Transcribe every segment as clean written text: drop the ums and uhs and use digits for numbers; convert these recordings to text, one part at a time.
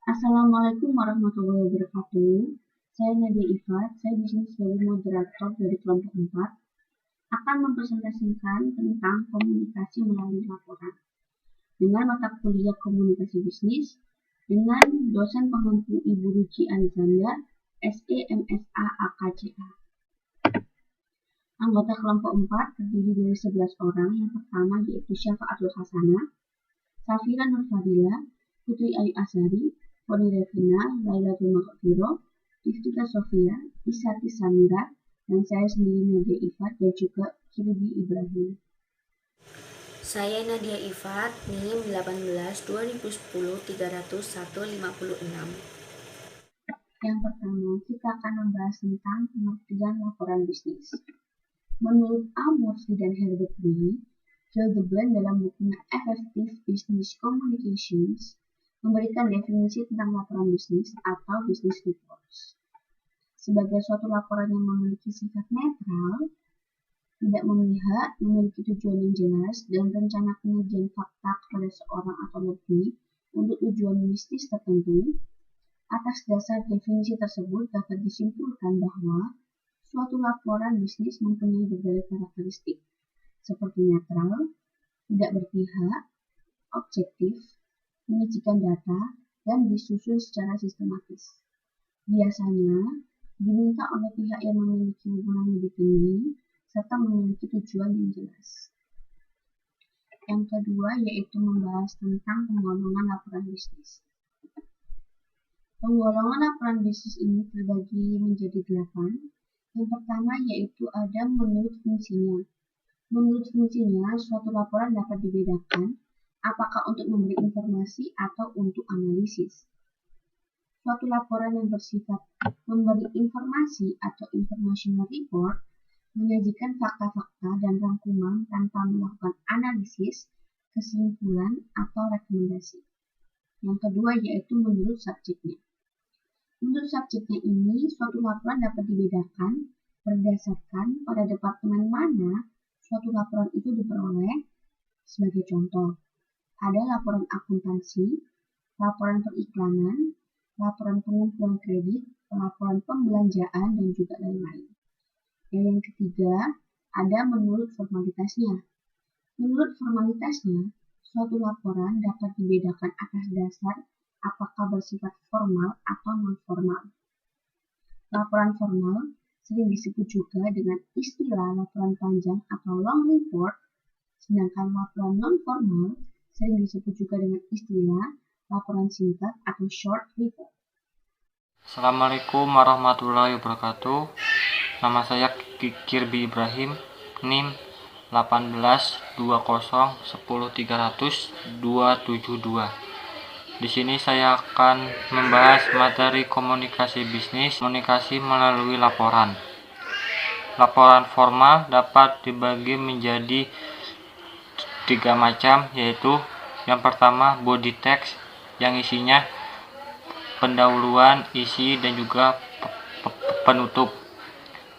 Assalamualaikum warahmatullahi wabarakatuh. Saya Nadia Ifat, saya di sini sebagai moderator dari kelompok 4 akan mempresentasikan tentang komunikasi melalui laporan dengan mata kuliah komunikasi bisnis dengan dosen pengampu Ibu Ruci Alizanda, SE MSA AKCA. Anggota kelompok 4 terdiri dari 11 orang. Yang pertama yaitu Syafaatul Hasanah, Safira Nurfadila, Putri Ayu Asari, Poni Revina, Lailatul Maghfirah, Iftika Sofia, Isati Samira, dan saya sendiri Nadia Ifat dan juga Kirby Ibrahim. Saya Nadia Ifat, NIM 18 2010 301 56. Yang pertama, kita akan membahas tentang pengertian laporan bisnis. Menurut A. Murphy dan Herbert W. Hildebrandt dalam bukunya Effective Business Communications memberikan definisi tentang laporan bisnis atau business reports. Sebagai suatu laporan yang memiliki sifat netral, tidak memihak, memiliki tujuan yang jelas, dan rencana penyajian fakta kepada seorang atau lebih untuk tujuan bisnis tertentu. Atas dasar definisi tersebut dapat disimpulkan bahwa suatu laporan bisnis mempunyai berbagai karakteristik, seperti netral, tidak berpihak, objektif, menyajikan data, dan disusun secara sistematis. Biasanya diminta oleh pihak yang memiliki hubungan lebih tinggi serta memiliki tujuan yang jelas. Yang kedua yaitu membahas tentang penggolongan laporan bisnis. Penggolongan laporan bisnis ini terbagi menjadi 8. Yang pertama yaitu ada menurut fungsinya. Menurut fungsinya, suatu laporan dapat dibedakan apakah untuk memberi informasi atau untuk analisis. Suatu laporan yang bersifat memberi informasi atau informational report menyajikan fakta-fakta dan rangkuman tanpa melakukan analisis, kesimpulan, atau rekomendasi. Yang kedua yaitu menurut subjeknya. Menurut subjeknya ini, suatu laporan dapat dibedakan berdasarkan pada departemen mana suatu laporan itu diperoleh. Sebagai contoh, ada laporan akuntansi, laporan periklanan, laporan pengumpulan kredit, laporan pembelanjaan, dan juga lain-lain. Dan yang ketiga, ada menurut formalitasnya. Menurut formalitasnya, suatu laporan dapat dibedakan atas dasar apakah bersifat formal atau non-formal. Laporan formal sering disebut juga dengan istilah laporan panjang atau long report, sedangkan laporan non-formal sering disebut juga dengan istilah laporan singkat atau short report. Assalamualaikum warahmatullahi wabarakatuh. Nama saya Kirby Ibrahim, NIM 18 20 10 300 272. Di sini saya akan membahas materi komunikasi bisnis, komunikasi melalui laporan. Laporan formal dapat dibagi menjadi 3 macam, yaitu yang pertama body text yang isinya pendahuluan, isi, dan juga penutup.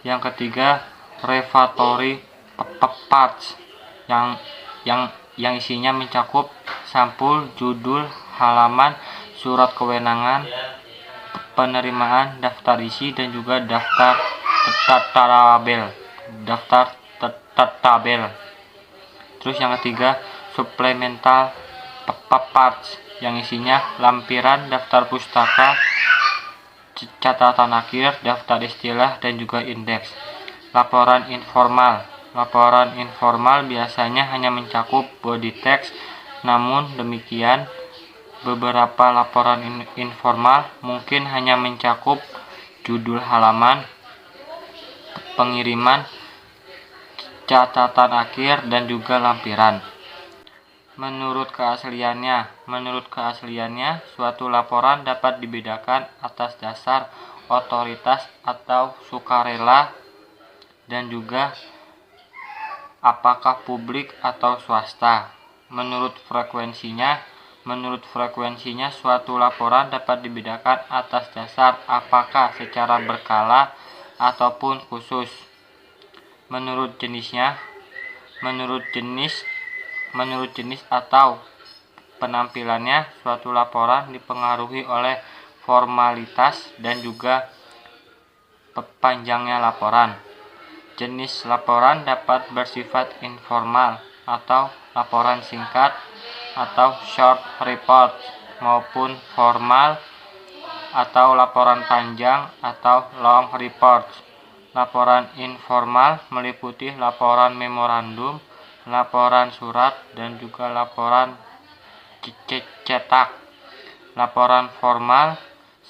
Yang ketiga revelatory parts yang isinya mencakup sampul, judul, halaman, surat kewenangan, penerimaan, daftar isi, dan juga daftar tabel. Terus yang ketiga supplemental parts yang isinya lampiran, daftar pustaka, catatan akhir, daftar istilah, dan juga indeks. Laporan informal biasanya hanya mencakup body text, namun demikian beberapa laporan informal mungkin hanya mencakup judul halaman, pengiriman, catatan akhir, dan juga lampiran. Menurut keasliannya, suatu laporan dapat dibedakan atas dasar otoritas atau sukarela, dan juga apakah publik atau swasta. Menurut frekuensinya, suatu laporan dapat dibedakan atas dasar apakah secara berkala ataupun khusus. Menurut jenis atau penampilannya, suatu laporan dipengaruhi oleh formalitas dan juga panjangnya laporan. Jenis laporan dapat bersifat informal atau laporan singkat atau short report, maupun formal atau laporan panjang atau long report. Laporan informal meliputi laporan memorandum, laporan surat, dan juga laporan cetak. Laporan formal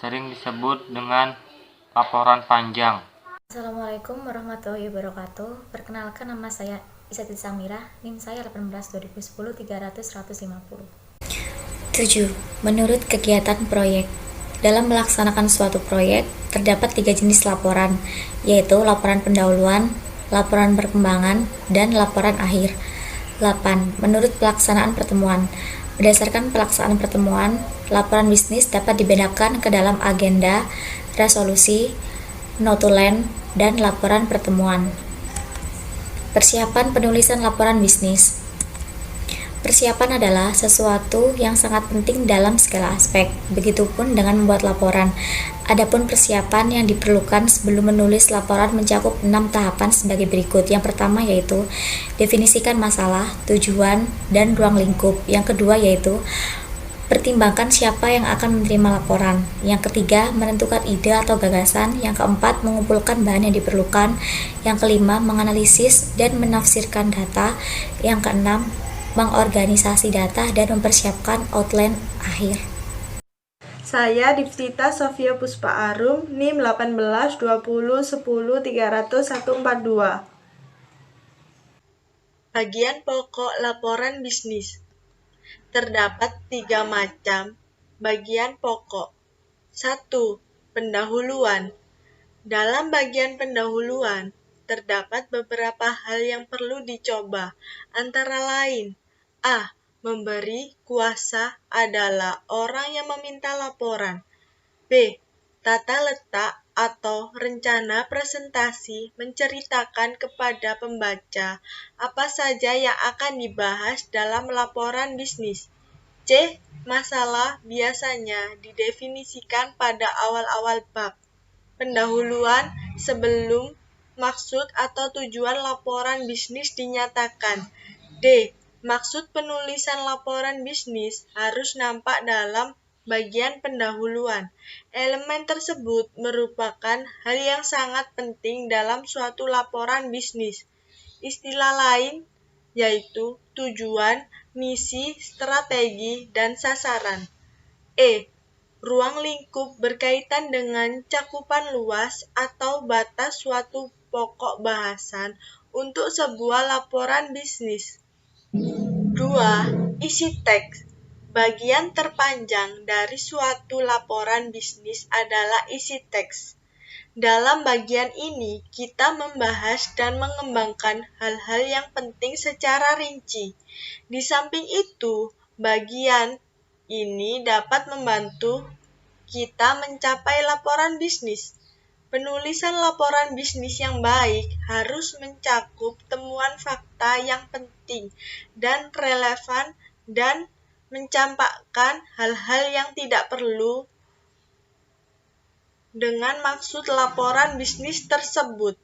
sering disebut dengan laporan panjang. Assalamualaikum warahmatullahi wabarakatuh. Perkenalkan, nama saya Isatil Samira, NIM saya 18 2010 300 150. 7. Menurut kegiatan proyek. Dalam melaksanakan suatu proyek, terdapat 3 jenis laporan, yaitu laporan pendahuluan, laporan perkembangan, dan laporan akhir. 8. Menurut pelaksanaan pertemuan. Berdasarkan pelaksanaan pertemuan, laporan bisnis dapat dibedakan ke dalam agenda, resolusi, notulen, dan laporan pertemuan. Persiapan penulisan laporan bisnis. Persiapan adalah sesuatu yang sangat penting dalam segala aspek, begitupun dengan membuat laporan. Adapun persiapan yang diperlukan sebelum menulis laporan mencakup 6 tahapan sebagai berikut. Yang pertama yaitu definisikan masalah, tujuan, dan ruang lingkup. Yang kedua yaitu pertimbangkan siapa yang akan menerima laporan. Yang ketiga, menentukan ide atau gagasan. Yang keempat, mengumpulkan bahan yang diperlukan. Yang kelima, menganalisis dan menafsirkan data. Yang keenam, mengorganisasi data dan mempersiapkan outline akhir. Saya Diptita Sofia Puspa Arum, NIM 18 20 10 300 142. Bagian pokok laporan bisnis. Terdapat 3 macam bagian pokok. 1. Pendahuluan. Dalam bagian pendahuluan, terdapat beberapa hal yang perlu dicoba, antara lain: A. Memberi kuasa adalah orang yang meminta laporan. B. Tata letak atau rencana presentasi menceritakan kepada pembaca apa saja yang akan dibahas dalam laporan bisnis. C. Masalah biasanya didefinisikan pada awal-awal bab pendahuluan sebelum maksud atau tujuan laporan bisnis dinyatakan. D. Maksud penulisan laporan bisnis harus nampak dalam bagian pendahuluan. Elemen tersebut merupakan hal yang sangat penting dalam suatu laporan bisnis. Istilah lain yaitu tujuan, misi, strategi, dan sasaran. E. Ruang lingkup berkaitan dengan cakupan luas atau batas suatu pokok bahasan untuk sebuah laporan bisnis. 2. Isi teks. Bagian terpanjang dari suatu laporan bisnis adalah isi teks. Dalam bagian ini, kita membahas dan mengembangkan hal-hal yang penting secara rinci. Di samping itu, bagian ini dapat membantu kita mencapai laporan bisnis. Penulisan laporan bisnis yang baik harus mencakup temuan fakta yang penting dan relevan dan mencampakkan hal-hal yang tidak perlu dengan maksud laporan bisnis tersebut.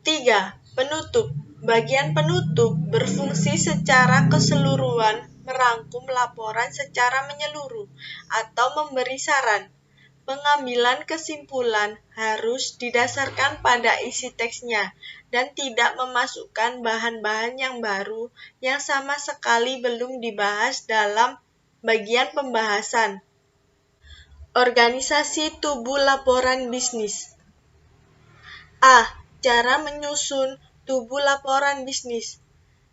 3. Penutup. Bagian penutup berfungsi secara keseluruhan merangkum laporan secara menyeluruh atau memberi saran. Pengambilan kesimpulan harus didasarkan pada isi teksnya dan tidak memasukkan bahan-bahan yang baru yang sama sekali belum dibahas dalam bagian pembahasan. Organisasi tubuh laporan bisnis. A. Cara menyusun tubuh laporan bisnis.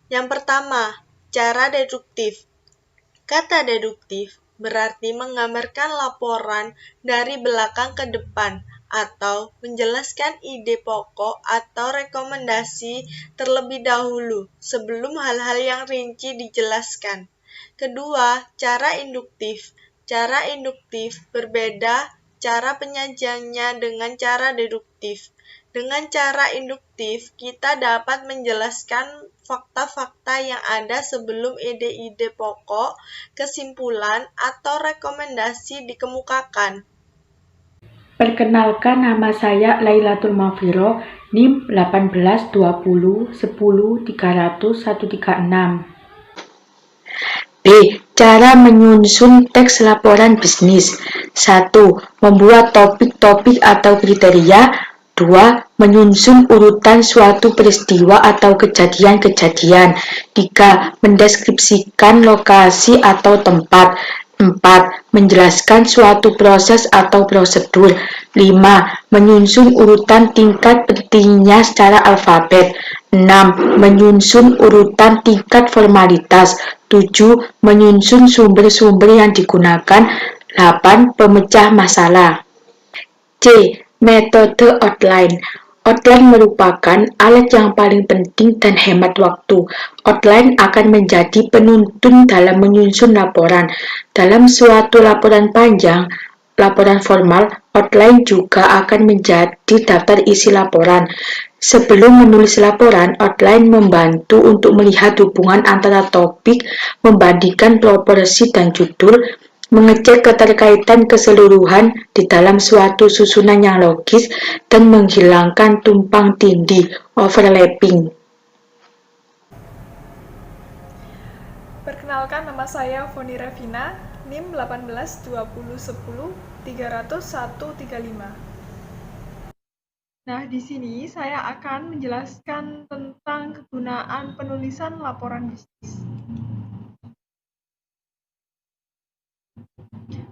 Yang pertama, cara deduktif. Kata deduktif berarti menggambarkan laporan dari belakang ke depan atau menjelaskan ide pokok atau rekomendasi terlebih dahulu sebelum hal-hal yang rinci dijelaskan. Kedua, cara induktif. Cara induktif berbeda cara penyajiannya dengan cara deduktif. Dengan cara induktif, kita dapat menjelaskan fakta-fakta yang ada sebelum ide-ide pokok, kesimpulan, atau rekomendasi dikemukakan. Perkenalkan, nama saya Lailatul Mafiro, NIM 182010030136. B. Cara menyusun teks laporan bisnis. 1. Membuat topik-topik atau kriteria. 2. Menyusun urutan suatu peristiwa atau kejadian-kejadian. 3. Mendeskripsikan lokasi atau tempat. 4. Menjelaskan suatu proses atau prosedur. 5. Menyusun urutan tingkat pentingnya secara alfabet. 6. Menyusun urutan tingkat formalitas. 7. Menyusun sumber-sumber yang digunakan. 8. Pemecah masalah. C. Metode outline. Outline merupakan alat yang paling penting dan hemat waktu. Outline akan menjadi penuntun dalam menyusun laporan. Dalam suatu laporan panjang, laporan formal, outline juga akan menjadi daftar isi laporan. Sebelum menulis laporan, outline membantu untuk melihat hubungan antara topik, membandingkan proporsi dan judul, mengecek keterkaitan keseluruhan di dalam suatu susunan yang logis, dan menghilangkan tumpang tindih overlapping. Perkenalkan, nama saya Foni Revina, NIM 1820103135. Nah, di sini saya akan menjelaskan tentang kegunaan penulisan laporan bisnis.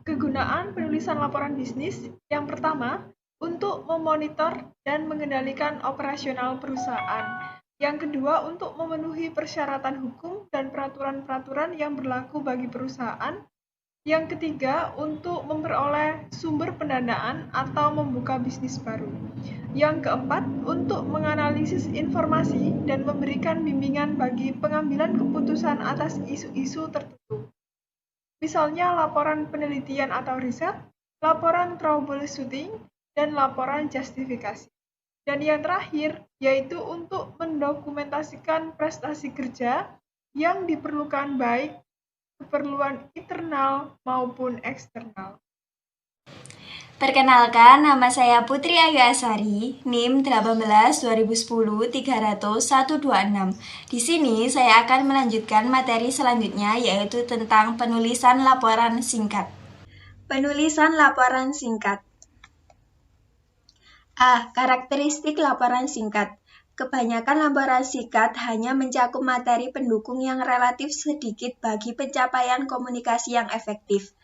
Kegunaan penulisan laporan bisnis yang pertama, untuk memonitor dan mengendalikan operasional perusahaan. Yang kedua, untuk memenuhi persyaratan hukum dan peraturan-peraturan yang berlaku bagi perusahaan. Yang ketiga, untuk memperoleh sumber pendanaan atau membuka bisnis baru. Yang keempat, untuk menganalisis informasi dan memberikan bimbingan bagi pengambilan keputusan atas isu-isu tertentu. Misalnya laporan penelitian atau riset, laporan troubleshooting, dan laporan justifikasi. Dan yang terakhir, yaitu untuk mendokumentasikan prestasi kerja yang diperlukan baik keperluan internal maupun eksternal. Perkenalkan, nama saya Putri Ayu Asari, NIM 1820103126. Di sini saya akan melanjutkan materi selanjutnya, yaitu tentang penulisan laporan singkat. Penulisan laporan singkat. A. Karakteristik laporan singkat. Kebanyakan laporan singkat hanya mencakup materi pendukung yang relatif sedikit bagi pencapaian komunikasi yang efektif.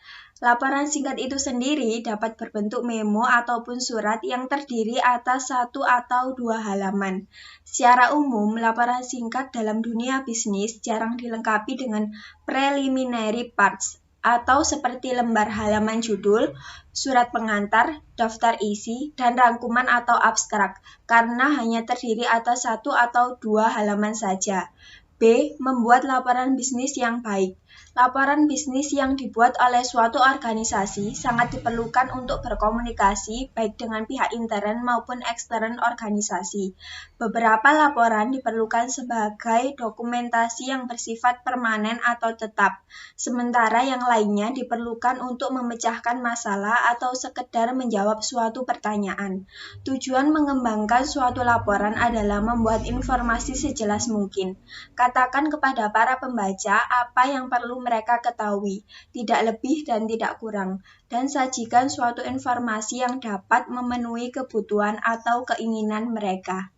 Laporan singkat itu sendiri dapat berbentuk memo ataupun surat yang terdiri atas 1 atau 2 halaman. Secara umum, laporan singkat dalam dunia bisnis jarang dilengkapi dengan preliminary parts, atau seperti lembar halaman judul, surat pengantar, daftar isi, dan rangkuman atau abstrak, karena hanya terdiri atas 1 atau 2 halaman saja. B. Membuat laporan bisnis yang baik. Laporan bisnis yang dibuat oleh suatu organisasi sangat diperlukan untuk berkomunikasi baik dengan pihak intern maupun ekstern organisasi. Beberapa laporan diperlukan sebagai dokumentasi yang bersifat permanen atau tetap, sementara yang lainnya diperlukan untuk memecahkan masalah atau sekedar menjawab suatu pertanyaan. Tujuan mengembangkan suatu laporan adalah membuat informasi sejelas mungkin. Katakan kepada para pembaca apa yang perlu mereka ketahui, tidak lebih dan tidak kurang, dan sajikan suatu informasi yang dapat memenuhi kebutuhan atau keinginan mereka.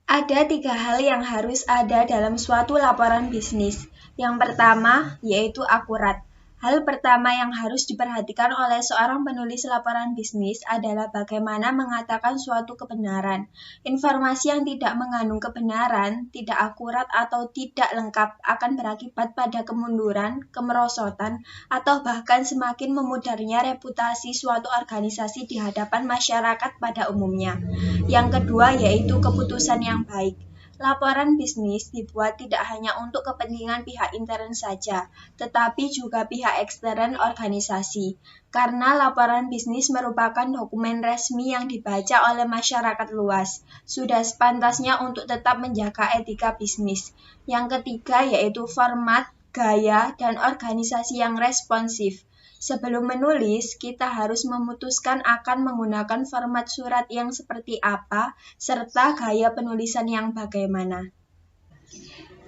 Ada 3 hal yang harus ada dalam suatu laporan bisnis. Yang pertama, yaitu akurat. Hal pertama yang harus diperhatikan oleh seorang penulis laporan bisnis adalah bagaimana mengatakan suatu kebenaran. Informasi yang tidak mengandung kebenaran, tidak akurat atau tidak lengkap akan berakibat pada kemunduran, kemerosotan, atau bahkan semakin memudarnya reputasi suatu organisasi di hadapan masyarakat pada umumnya. Yang kedua yaitu keputusan yang baik. Laporan bisnis dibuat tidak hanya untuk kepentingan pihak intern saja, tetapi juga pihak ekstern organisasi. Karena laporan bisnis merupakan dokumen resmi yang dibaca oleh masyarakat luas, sudah sepantasnya untuk tetap menjaga etika bisnis. Yang ketiga yaitu format, gaya, dan organisasi yang responsif. Sebelum menulis, kita harus memutuskan akan menggunakan format surat yang seperti apa, serta gaya penulisan yang bagaimana.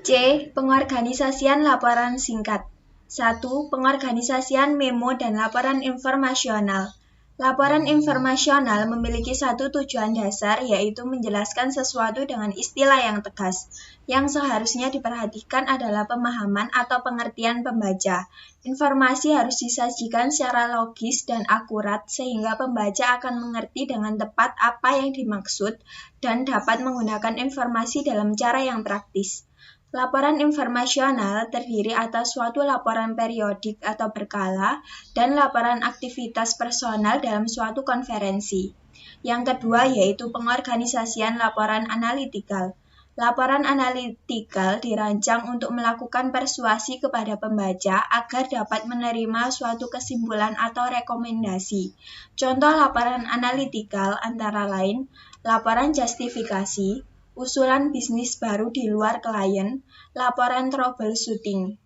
C. Pengorganisasian laporan singkat. 1. Pengorganisasian memo dan laporan informasional. Laporan informasional memiliki satu tujuan dasar, yaitu menjelaskan sesuatu dengan istilah yang tegas. Yang seharusnya diperhatikan adalah pemahaman atau pengertian pembaca. Informasi harus disajikan secara logis dan akurat, sehingga pembaca akan mengerti dengan tepat apa yang dimaksud dan dapat menggunakan informasi dalam cara yang praktis. Laporan informasional terdiri atas suatu laporan periodik atau berkala dan laporan aktivitas personal dalam suatu konferensi. Yang kedua yaitu pengorganisasian laporan analitikal. Laporan analitikal dirancang untuk melakukan persuasi kepada pembaca agar dapat menerima suatu kesimpulan atau rekomendasi. Contoh laporan analitikal antara lain laporan justifikasi, usulan bisnis baru di luar klien, laporan troubleshooting.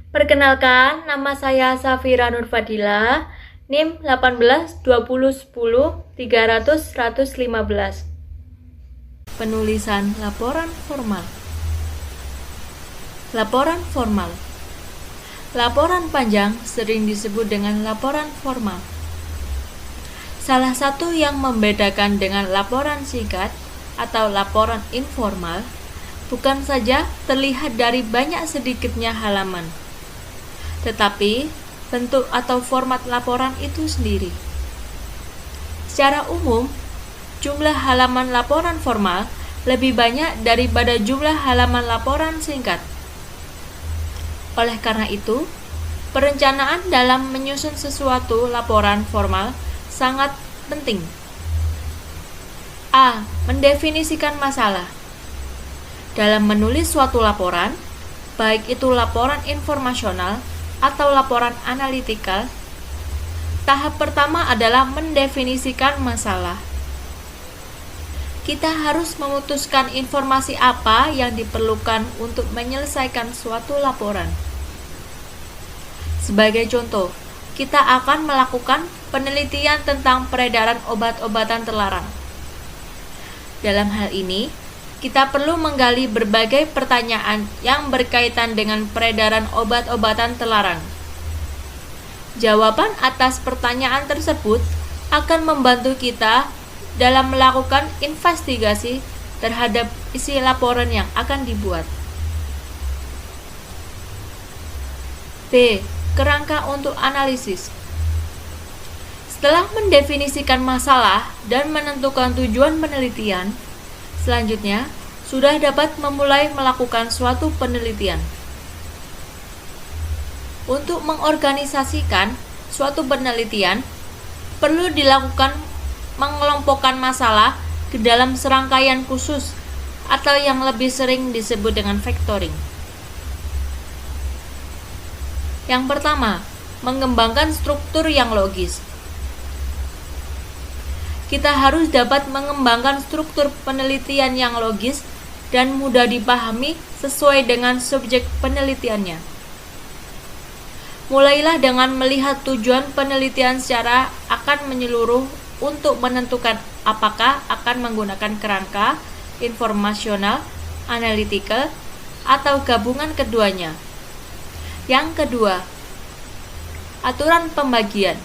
Perkenalkan, nama saya Safira Nurfadila, NIM 182010300115. Penulisan laporan formal. Laporan formal. Laporan panjang sering disebut dengan laporan formal. Salah satu yang membedakan dengan laporan singkat atau laporan informal bukan saja terlihat dari banyak sedikitnya halaman, tetapi bentuk atau format laporan itu sendiri. Secara umum, jumlah halaman laporan formal lebih banyak daripada jumlah halaman laporan singkat. Oleh karena itu, perencanaan dalam menyusun sesuatu laporan formal sangat penting. A. Mendefinisikan masalah. Dalam menulis suatu laporan, baik itu laporan informasional atau laporan analitikal, tahap pertama adalah mendefinisikan masalah. Kita harus memutuskan informasi apa yang diperlukan untuk menyelesaikan suatu laporan. Sebagai contoh, kita akan melakukan penelitian tentang peredaran obat-obatan terlarang. Dalam hal ini, kita perlu menggali berbagai pertanyaan yang berkaitan dengan peredaran obat-obatan terlarang. Jawaban atas pertanyaan tersebut akan membantu kita dalam melakukan investigasi terhadap isi laporan yang akan dibuat. B. Kerangka untuk analisis. Setelah mendefinisikan masalah dan menentukan tujuan penelitian, selanjutnya sudah dapat memulai melakukan suatu penelitian. Untuk mengorganisasikan suatu penelitian, perlu dilakukan mengelompokkan masalah ke dalam serangkaian khusus atau yang lebih sering disebut dengan factoring. Yang pertama, mengembangkan struktur yang logis. Kita harus dapat mengembangkan struktur penelitian yang logis dan mudah dipahami sesuai dengan subjek penelitiannya. Mulailah dengan melihat tujuan penelitian secara akan menyeluruh untuk menentukan apakah akan menggunakan kerangka informasional, analitikal, atau gabungan keduanya. Yang kedua, aturan pembagian.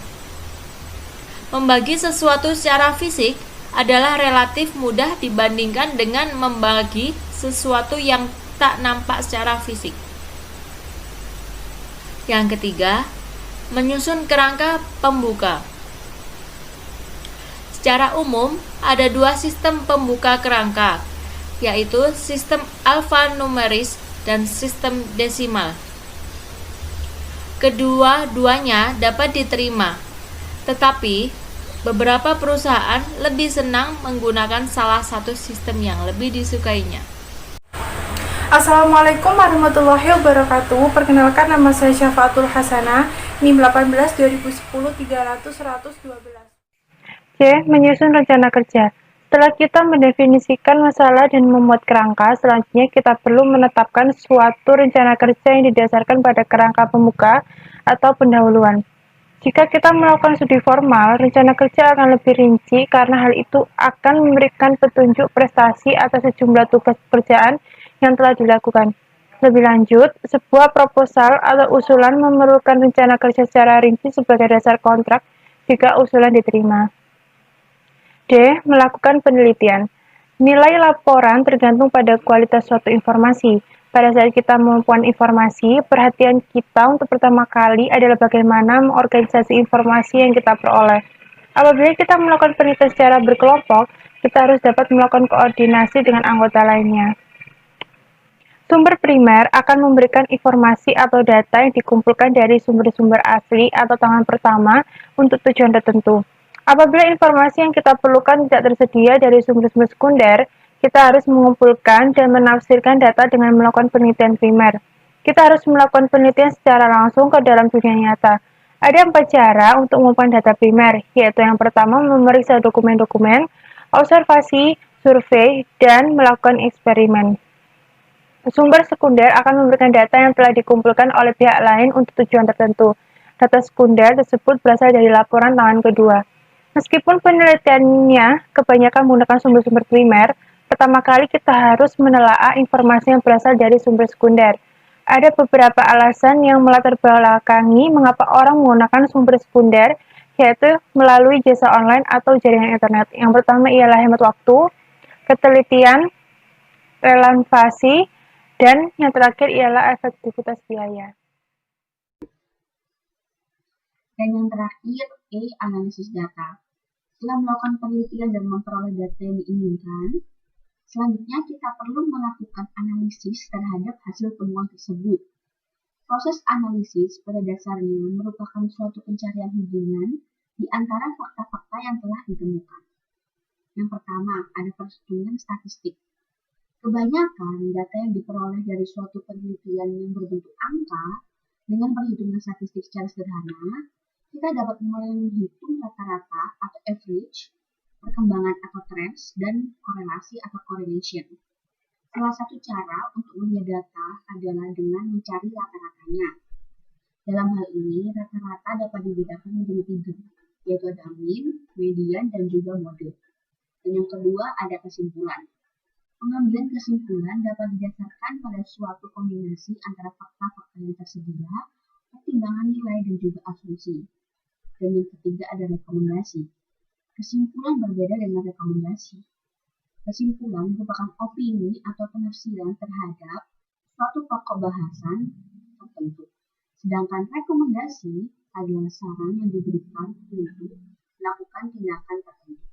Membagi sesuatu secara fisik adalah relatif mudah dibandingkan dengan membagi sesuatu yang tak nampak secara fisik. Yang ketiga, menyusun kerangka pembuka. Secara umum, ada dua sistem pembuka kerangka, yaitu sistem alfanumeris dan sistem desimal. Kedua-duanya dapat diterima, tetapi Beberapa perusahaan lebih senang menggunakan salah satu sistem yang lebih disukainya. Assalamualaikum warahmatullahi wabarakatuh. Perkenalkan, nama saya Syafaatul Hasanah, NIM 18 2010 300 112. C. Menyusun rencana kerja. Setelah kita mendefinisikan masalah dan membuat kerangka, selanjutnya kita perlu menetapkan suatu rencana kerja yang didasarkan pada kerangka pembuka atau pendahuluan. Jika kita melakukan studi formal, rencana kerja akan lebih rinci karena hal itu akan memberikan petunjuk prestasi atas sejumlah tugas pekerjaan yang telah dilakukan. Lebih lanjut, sebuah proposal atau usulan memerlukan rencana kerja secara rinci sebagai dasar kontrak jika usulan diterima. D. Melakukan penelitian. Nilai laporan tergantung pada kualitas suatu informasi. Pada saat kita mengumpulkan informasi, perhatian kita untuk pertama kali adalah bagaimana mengorganisasi informasi yang kita peroleh. Apabila kita melakukan penelitian secara berkelompok, kita harus dapat melakukan koordinasi dengan anggota lainnya. Sumber primer akan memberikan informasi atau data yang dikumpulkan dari sumber-sumber asli atau tangan pertama untuk tujuan tertentu. Apabila informasi yang kita perlukan tidak tersedia dari sumber-sumber sekunder, kita harus mengumpulkan dan menafsirkan data dengan melakukan penelitian primer. Kita harus melakukan penelitian secara langsung ke dalam dunia nyata. Ada 4 cara untuk mengumpulkan data primer, yaitu yang pertama memeriksa dokumen-dokumen, observasi, survei, dan melakukan eksperimen. Sumber sekunder akan memberikan data yang telah dikumpulkan oleh pihak lain untuk tujuan tertentu. Data sekunder tersebut berasal dari laporan tangan kedua. Meskipun penelitiannya kebanyakan menggunakan sumber-sumber primer, pertama kali kita harus menelaah informasi yang berasal dari sumber sekunder. Ada beberapa alasan yang melatar belakangi mengapa orang menggunakan sumber sekunder, yaitu melalui jasa online atau jaringan internet. Yang pertama ialah hemat waktu, ketelitian, relevansi, dan yang terakhir ialah efektivitas biaya. Dan yang terakhir, E. Analisis data. Setelah melakukan penelitian dan memperoleh data yang diinginkan, selanjutnya kita perlu melakukan analisis terhadap hasil temuan tersebut. Proses analisis pada dasarnya merupakan suatu pencarian hubungan di antara fakta-fakta yang telah ditemukan. Yang pertama, ada perhitungan statistik. Kebanyakan data yang diperoleh dari suatu penelitian yang berbentuk angka dengan perhitungan statistik secara sederhana, kita dapat menghitung rata-rata atau average, perkembangan atau trends, dan korelasi atau correlation. Salah satu cara untuk melihat data adalah dengan mencari rata-ratanya. Dalam hal ini, rata-rata dapat dibedakan menjadi 3, yaitu ada mean, median, dan juga mode. Dan yang kedua ada kesimpulan. Pengambilan kesimpulan dapat didasarkan pada suatu kombinasi antara fakta-fakta yang tersedia, pertimbangan nilai, dan juga asumsi. Dan yang ketiga ada rekomendasi. Kesimpulan berbeda dengan rekomendasi. Kesimpulan merupakan opini atau penafsiran terhadap suatu pokok bahasan tertentu. Sedangkan rekomendasi adalah saran yang diberikan untuk melakukan tindakan tertentu.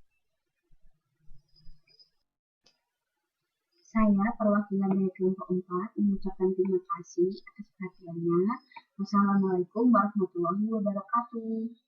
Saya, perwakilan dari kelompok 4, mengucapkan terima kasih atas perhatiannya. Wassalamualaikum warahmatullahi wabarakatuh.